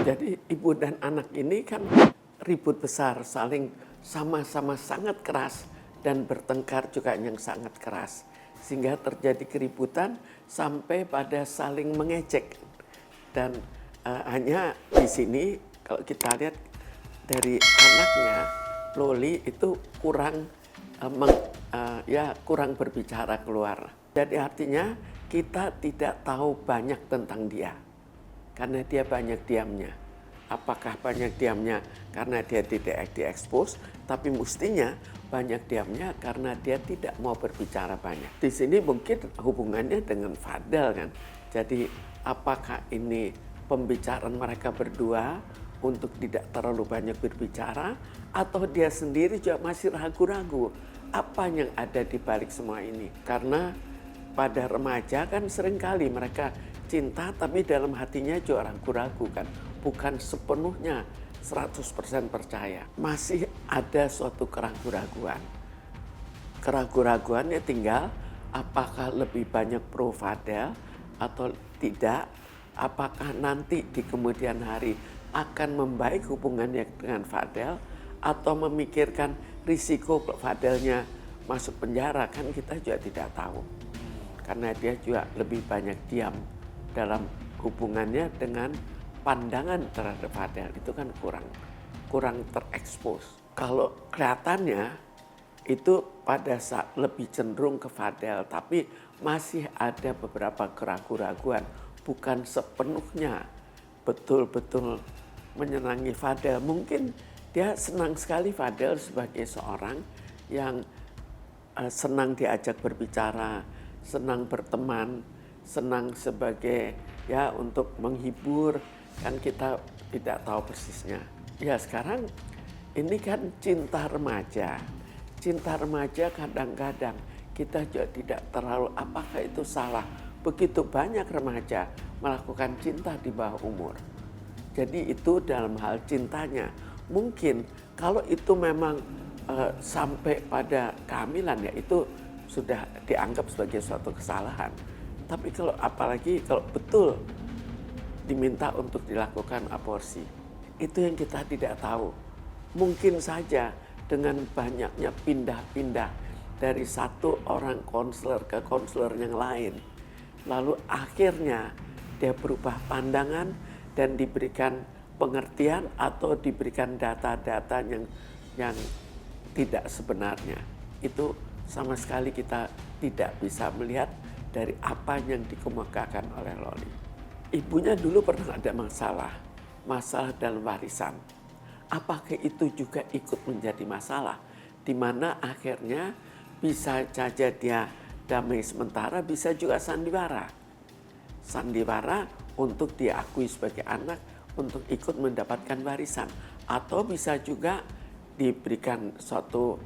Jadi ibu dan anak ini kan ribut besar, saling sama-sama sangat keras dan bertengkar juga yang sangat keras. Sehingga terjadi keributan sampai pada saling mengejek. Dan hanya di sini kalau kita lihat dari anaknya, Loli itu kurang berbicara keluar. Jadi artinya kita tidak tahu banyak tentang dia. Karena dia banyak diamnya. Apakah banyak diamnya karena dia tidak diekspos, tapi mestinya banyak diamnya karena dia tidak mau berbicara banyak. Di sini mungkin hubungannya dengan Fadel kan. Jadi apakah ini pembicaraan mereka berdua untuk tidak terlalu banyak berbicara, atau dia sendiri juga masih ragu-ragu apa yang ada di balik semua ini. Karena pada remaja kan seringkali mereka cinta tapi dalam hatinya juga ragu-ragu kan. Bukan sepenuhnya 100% percaya. Masih ada suatu keraguan-raguan. Keraguan-raguannya tinggal apakah lebih banyak pro Fadel atau tidak. Apakah nanti di kemudian hari akan membaik hubungannya dengan Fadel atau memikirkan risiko Fadelnya masuk penjara, kan kita juga tidak tahu. Karena dia juga lebih banyak diam dalam hubungannya dengan pandangan terhadap Fadel, itu kan kurang terekspos. Kalau kelihatannya itu pada saat lebih cenderung ke Fadel, tapi masih ada beberapa keraguan-raguan, bukan sepenuhnya betul-betul menyenangi Fadel. Mungkin dia senang sekali Fadel sebagai seorang yang senang diajak berbicara, senang berteman, senang sebagai untuk menghibur, kan kita tidak tahu persisnya. Ya sekarang ini kan cinta remaja. Cinta remaja kadang-kadang kita juga tidak terlalu apakah itu salah. Begitu banyak remaja melakukan cinta di bawah umur. Jadi itu dalam hal cintanya. Mungkin kalau itu memang sampai pada kehamilan ya itu sudah dianggap sebagai suatu kesalahan. Tapi kalau apalagi kalau betul diminta untuk dilakukan aborsi, itu yang kita tidak tahu. Mungkin saja dengan banyaknya pindah-pindah dari satu orang konselor ke konselor yang lain, lalu akhirnya dia berubah pandangan dan diberikan pengertian atau diberikan data-data yang tidak sebenarnya. Itu sama sekali kita tidak bisa melihat dari apa yang dikemukakan oleh Loli. Ibunya dulu pernah ada masalah dalam warisan. Apakah itu juga ikut menjadi masalah? Di mana akhirnya bisa saja dia damai sementara, bisa juga sandiwara. Sandiwara untuk diakui sebagai anak, untuk ikut mendapatkan warisan. Atau bisa juga diberikan suatu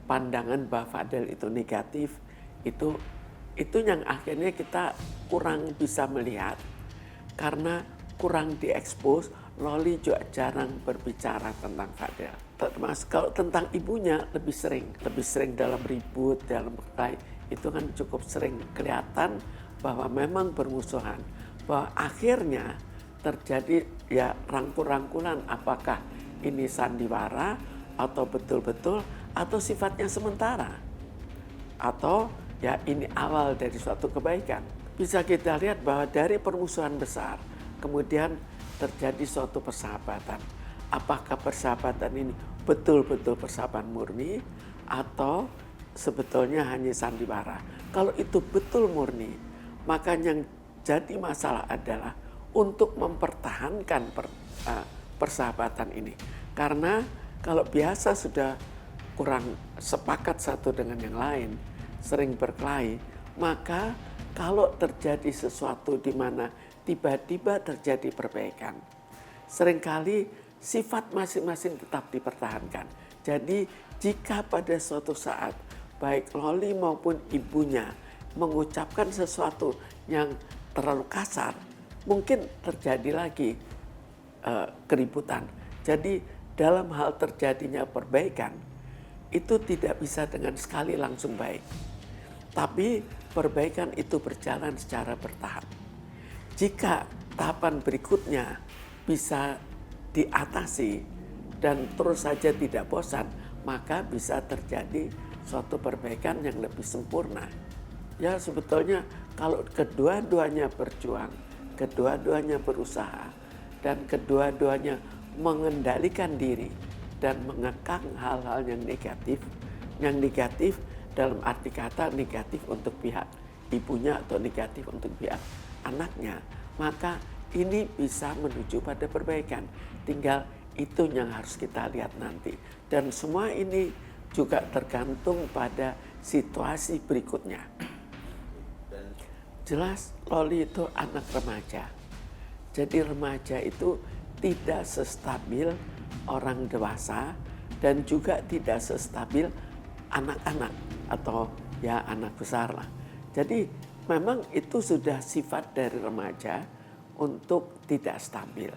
pandangan bahwa Fadel itu negatif, itu yang akhirnya kita kurang bisa melihat karena kurang diekspos. Loli juga jarang berbicara tentang Fadel. Termasuk kalau tentang ibunya lebih sering dalam ribut, dalam berkelahi, itu kan cukup sering kelihatan bahwa memang bermusuhan, bahwa akhirnya terjadi rangkul-rangkulan apakah ini sandiwara atau betul-betul atau sifatnya sementara atau ini awal dari suatu kebaikan. Bisa kita lihat bahwa dari permusuhan besar kemudian terjadi suatu persahabatan. Apakah persahabatan ini betul-betul persahabatan murni atau sebetulnya hanya sandiwara? Kalau itu betul murni, maka yang jadi masalah adalah untuk mempertahankan persahabatan ini. Karena kalau biasa sudah kurang sepakat satu dengan yang lain, sering berkelahi, maka kalau terjadi sesuatu di mana tiba-tiba terjadi perbaikan, seringkali sifat masing-masing tetap dipertahankan. Jadi jika pada suatu saat baik Loli maupun ibunya mengucapkan sesuatu yang terlalu kasar, mungkin terjadi lagi keributan. Jadi dalam hal terjadinya perbaikan, itu tidak bisa dengan sekali langsung baik. Tapi perbaikan itu berjalan secara bertahap. Jika tahapan berikutnya bisa diatasi dan terus saja tidak bosan, maka bisa terjadi suatu perbaikan yang lebih sempurna. Ya sebetulnya kalau kedua-duanya berjuang, kedua-duanya berusaha, dan kedua-duanya mengendalikan diri dan mengekang hal-hal yang negatif dalam arti kata negatif untuk pihak ibunya atau negatif untuk pihak anaknya, maka ini bisa menuju pada perbaikan. Tinggal itu yang harus kita lihat nanti. Dan semua ini juga tergantung pada situasi berikutnya. Jelas Loli itu anak remaja. Jadi remaja itu tidak sestabil orang dewasa dan juga tidak sestabil anak-anak atau ya anak besar lah. Jadi memang itu sudah sifat dari remaja untuk tidak stabil.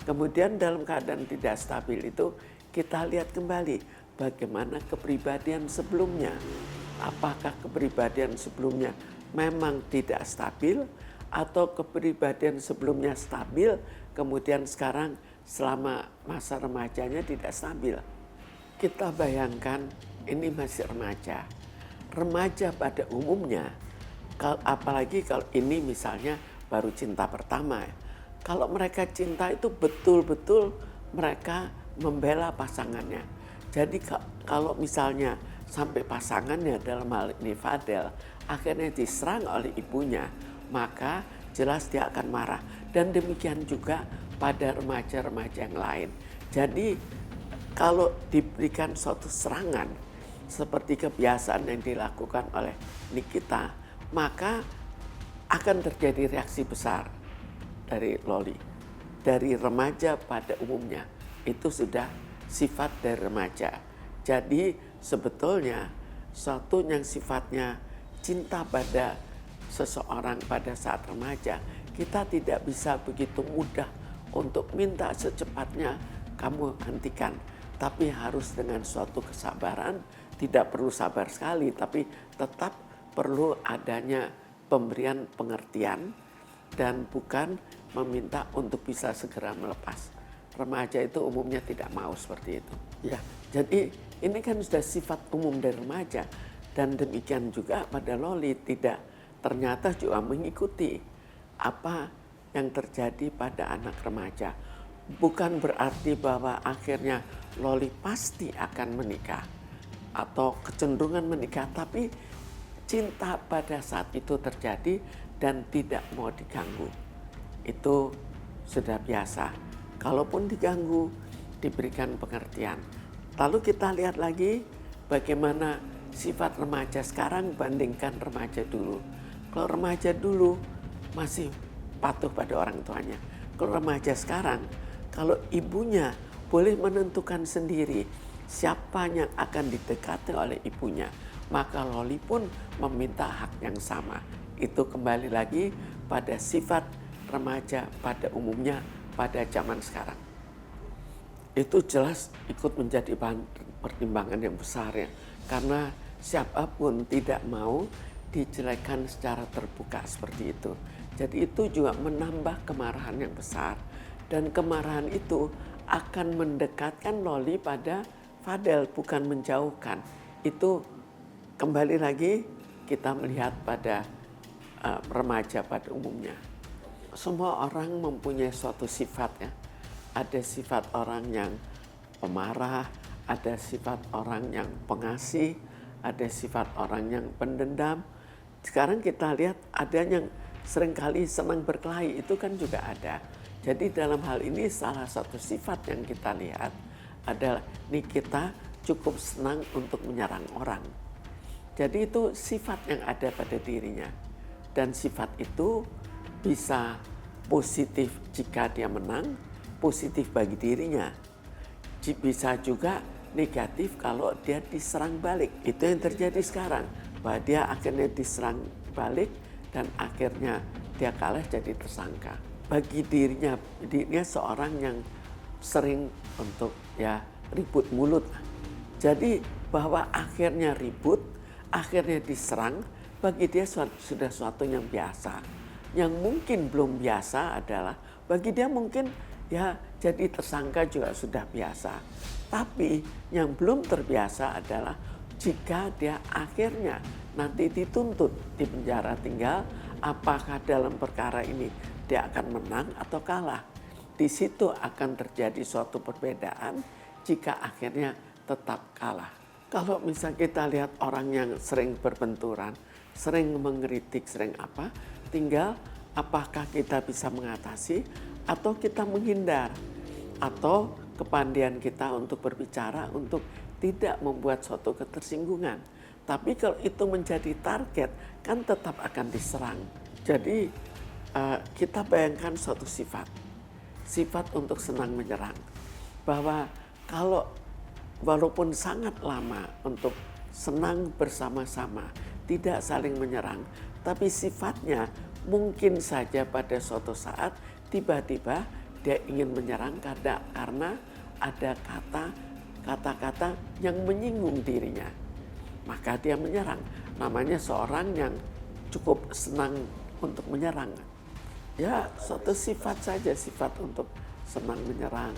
Kemudian dalam keadaan tidak stabil itu kita lihat kembali bagaimana kepribadian sebelumnya. Apakah kepribadian sebelumnya memang tidak stabil atau kepribadian sebelumnya stabil, kemudian sekarang selama masa remajanya tidak stabil. Kita bayangkan ini masih remaja. Remaja pada umumnya, apalagi kalau ini misalnya baru cinta pertama. Kalau mereka cinta itu betul-betul mereka membela pasangannya. Jadi kalau misalnya sampai pasangannya dalam hal ini Fadel akhirnya diserang oleh ibunya, maka jelas dia akan marah. Dan demikian juga pada remaja-remaja yang lain. Jadi kalau diberikan suatu serangan seperti kebiasaan yang dilakukan oleh Nikita, maka akan terjadi reaksi besar dari Loli. Dari remaja pada umumnya, itu sudah sifat dari remaja. Jadi sebetulnya suatu yang sifatnya cinta pada seseorang pada saat remaja, kita tidak bisa begitu mudah untuk minta secepatnya kamu hentikan. Tapi harus dengan suatu kesabaran, tidak perlu sabar sekali, tapi tetap perlu adanya pemberian pengertian dan bukan meminta untuk bisa segera melepas. Remaja itu umumnya tidak mau seperti itu. Ya, jadi ini kan sudah sifat umum dari remaja dan demikian juga pada Loli ternyata juga mengikuti apa yang terjadi pada anak remaja. Bukan berarti bahwa akhirnya Loli pasti akan menikah atau kecenderungan menikah, tapi cinta pada saat itu terjadi dan tidak mau diganggu. Itu sudah biasa. Kalaupun diganggu, diberikan pengertian. Lalu kita lihat lagi bagaimana sifat remaja sekarang bandingkan remaja dulu. Kalau remaja dulu masih patuh pada orang tuanya. Kalau remaja sekarang, kalau ibunya boleh menentukan sendiri siapa yang akan didekati oleh ibunya, maka Loli pun meminta hak yang sama. Itu kembali lagi pada sifat remaja pada umumnya pada zaman sekarang. Itu jelas ikut menjadi bahan pertimbangan yang besar ya. Karena siapapun tidak mau dijelekan secara terbuka seperti itu. Jadi itu juga menambah kemarahan yang besar. Dan kemarahan itu akan mendekatkan Loli pada Fadel, bukan menjauhkan. Itu kembali lagi kita melihat pada remaja pada umumnya. Semua orang mempunyai suatu sifat ya. Ada sifat orang yang pemarah, ada sifat orang yang pengasih, ada sifat orang yang pendendam. Sekarang kita lihat ada yang seringkali senang berkelahi, itu kan juga ada. Jadi dalam hal ini salah satu sifat yang kita lihat adalah Nikita cukup senang untuk menyerang orang. Jadi itu sifat yang ada pada dirinya. Dan sifat itu bisa positif jika dia menang, positif bagi dirinya. Bisa juga negatif kalau dia diserang balik. Itu yang terjadi sekarang. Bahwa dia akhirnya diserang balik dan akhirnya dia kalah jadi tersangka. Bagi dirinya seorang yang sering untuk ya ribut mulut. Jadi bahwa akhirnya ribut, akhirnya diserang, bagi dia sudah suatu yang biasa. Yang mungkin belum biasa adalah bagi dia mungkin ya jadi tersangka juga sudah biasa. Tapi yang belum terbiasa adalah jika dia akhirnya nanti dituntut di penjara, tinggal apakah dalam perkara ini dia akan menang atau kalah. Di situ akan terjadi suatu perbedaan jika akhirnya tetap kalah. Kalau misal kita lihat orang yang sering berbenturan, sering mengkritik, sering apa, tinggal apakah kita bisa mengatasi atau kita menghindar. Atau kepandian kita untuk berbicara untuk tidak membuat suatu ketersinggungan. Tapi kalau itu menjadi target, kan tetap akan diserang. Jadi kita bayangkan suatu sifat untuk senang menyerang. Bahwa kalau walaupun sangat lama untuk senang bersama-sama, tidak saling menyerang, tapi sifatnya mungkin saja pada suatu saat tiba-tiba dia ingin menyerang karena ada kata-kata yang menyinggung dirinya. Maka dia menyerang. Namanya seorang yang cukup senang untuk menyerang. Ya, suatu sifat saja, sifat untuk senang menyerang.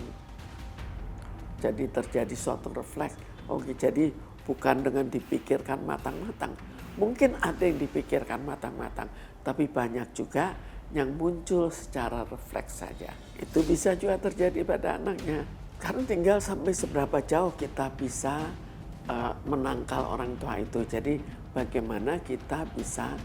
Jadi terjadi suatu refleks. Oke, jadi bukan dengan dipikirkan matang-matang. Mungkin ada yang dipikirkan matang-matang, tapi banyak juga yang muncul secara refleks saja. Itu bisa juga terjadi pada anaknya. Karena tinggal sampai seberapa jauh kita bisa menangkal orang tua itu. Jadi bagaimana kita bisa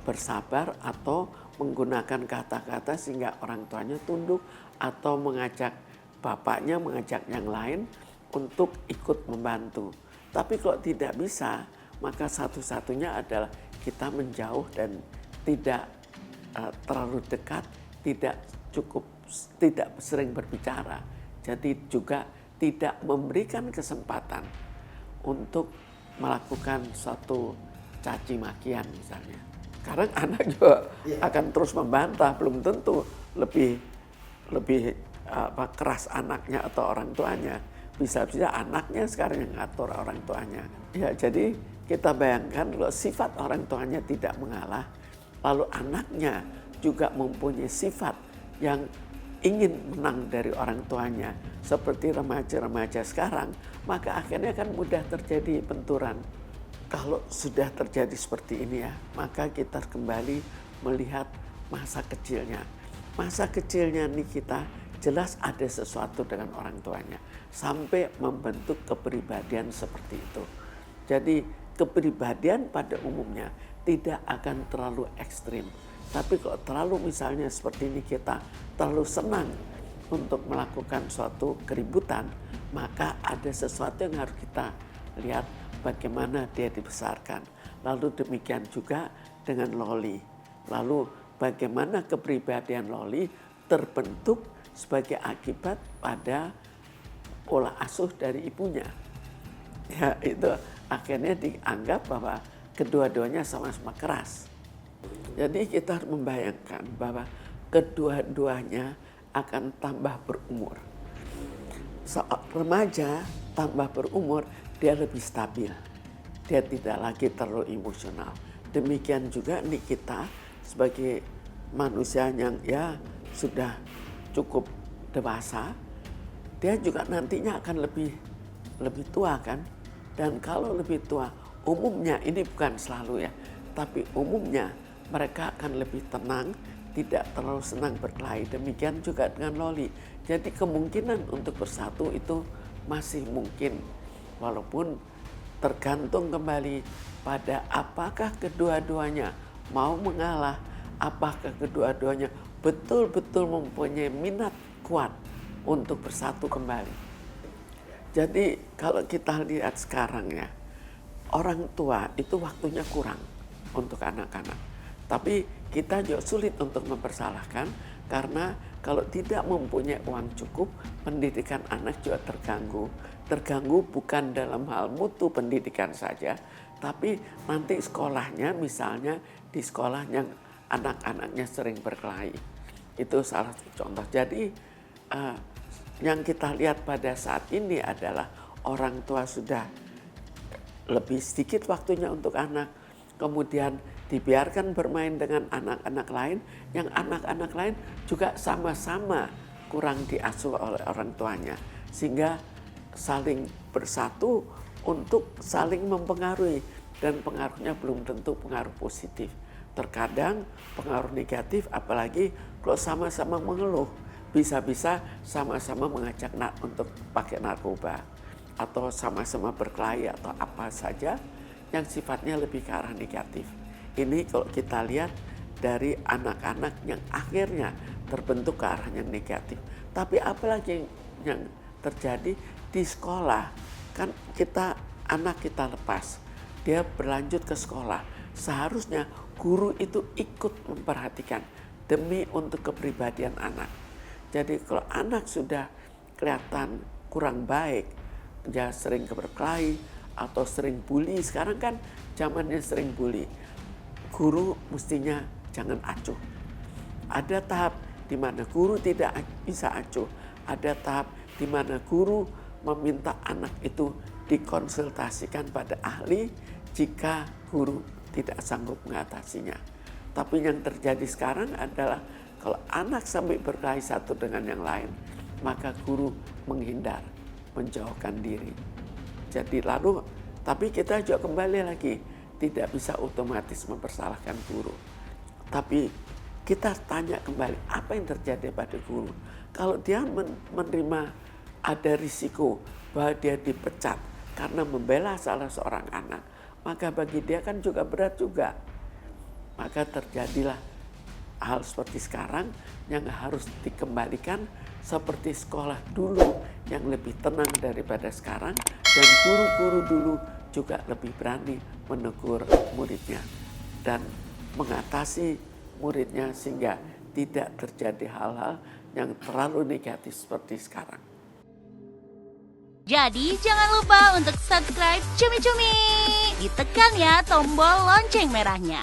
bersabar atau menggunakan kata-kata sehingga orang tuanya tunduk atau mengajak bapaknya, mengajak yang lain untuk ikut membantu. Tapi kalau tidak bisa, maka satu-satunya adalah kita menjauh dan tidak terlalu dekat, tidak sering berbicara. Jadi juga tidak memberikan kesempatan untuk melakukan suatu caci makian misalnya. Karena anak juga akan terus membantah, belum tentu lebih keras anaknya atau orang tuanya. Bisa-bisa anaknya sekarang yang ngatur orang tuanya. Ya, jadi kita bayangkan kalau sifat orang tuanya tidak mengalah, lalu anaknya juga mempunyai sifat yang ingin menang dari orang tuanya seperti remaja-remaja sekarang, maka akhirnya kan mudah terjadi benturan. Kalau sudah terjadi seperti ini ya, maka kita kembali melihat masa kecilnya. Masa kecilnya nih kita jelas ada sesuatu dengan orang tuanya sampai membentuk kepribadian seperti itu. Jadi kepribadian pada umumnya tidak akan terlalu ekstrim. Tapi kalau terlalu misalnya seperti ini kita terlalu senang untuk melakukan suatu keributan, maka ada sesuatu yang harus kita lihat bagaimana dia dibesarkan. Lalu demikian juga dengan Loli. Lalu bagaimana kepribadian Loli terbentuk sebagai akibat pada pola asuh dari ibunya. Ya, itu akhirnya dianggap bahwa kedua-duanya sama-sama keras. Jadi kita harus membayangkan bahwa kedua-duanya akan tambah berumur. Saat remaja tambah berumur, dia lebih stabil. Dia tidak lagi terlalu emosional. Demikian juga nih kita sebagai manusia yang ya sudah cukup dewasa, dia juga nantinya akan lebih tua kan. Dan kalau lebih tua, umumnya ini bukan selalu ya, tapi umumnya mereka akan lebih tenang, tidak terlalu senang berkelahi. Demikian juga dengan Loli. Jadi kemungkinan untuk bersatu itu masih mungkin. Walaupun tergantung kembali pada apakah kedua-duanya mau mengalah, apakah kedua-duanya betul-betul mempunyai minat kuat untuk bersatu kembali. Jadi kalau kita lihat sekarang ya, orang tua itu waktunya kurang untuk anak-anak. Tapi kita juga sulit untuk mempersalahkan karena kalau tidak mempunyai uang cukup, pendidikan anak juga terganggu. Terganggu bukan dalam hal mutu pendidikan saja, tapi nanti sekolahnya misalnya di sekolah yang anak-anaknya sering berkelahi. Itu salah satu contoh. Jadi yang kita lihat pada saat ini adalah orang tua sudah lebih sedikit waktunya untuk anak. Kemudian dibiarkan bermain dengan anak-anak lain, yang anak-anak lain juga sama-sama kurang diasuh oleh orang tuanya, sehingga saling bersatu untuk saling mempengaruhi, dan pengaruhnya belum tentu pengaruh positif. Terkadang pengaruh negatif, apalagi kalau sama-sama mengeluh, bisa-bisa sama-sama mengajak untuk pakai narkoba, atau sama-sama berkelahi atau apa saja yang sifatnya lebih ke arah negatif. Ini kalau kita lihat dari anak-anak yang akhirnya terbentuk ke arah yang negatif. Tapi apalagi yang terjadi di sekolah, kan anak kita lepas, dia berlanjut ke sekolah. Seharusnya guru itu ikut memperhatikan demi untuk kepribadian anak. Jadi kalau anak sudah kelihatan kurang baik, dia sering berkelahi atau sering bully, sekarang kan zamannya sering bully, guru mestinya jangan acuh. Ada tahap di mana guru tidak bisa acuh, ada tahap di mana guru meminta anak itu dikonsultasikan pada ahli jika guru tidak sanggup mengatasinya. Tapi yang terjadi sekarang adalah kalau anak sampai berkelahi satu dengan yang lain, maka guru menghindar, menjauhkan diri. Jadi tapi kita juga kembali lagi, tidak bisa otomatis mempersalahkan guru. Tapi kita tanya kembali, apa yang terjadi pada guru? Kalau dia menerima ada risiko bahwa dia dipecat karena membela salah seorang anak, maka bagi dia kan juga berat juga. Maka terjadilah hal seperti sekarang yang harus dikembalikan seperti sekolah dulu yang lebih tenang daripada sekarang, dan guru-guru dulu juga lebih berani menegur muridnya dan mengatasi muridnya sehingga tidak terjadi hal-hal yang terlalu negatif seperti sekarang. Jadi jangan lupa untuk subscribe Cumi Cumi. Ditekan ya tombol lonceng merahnya.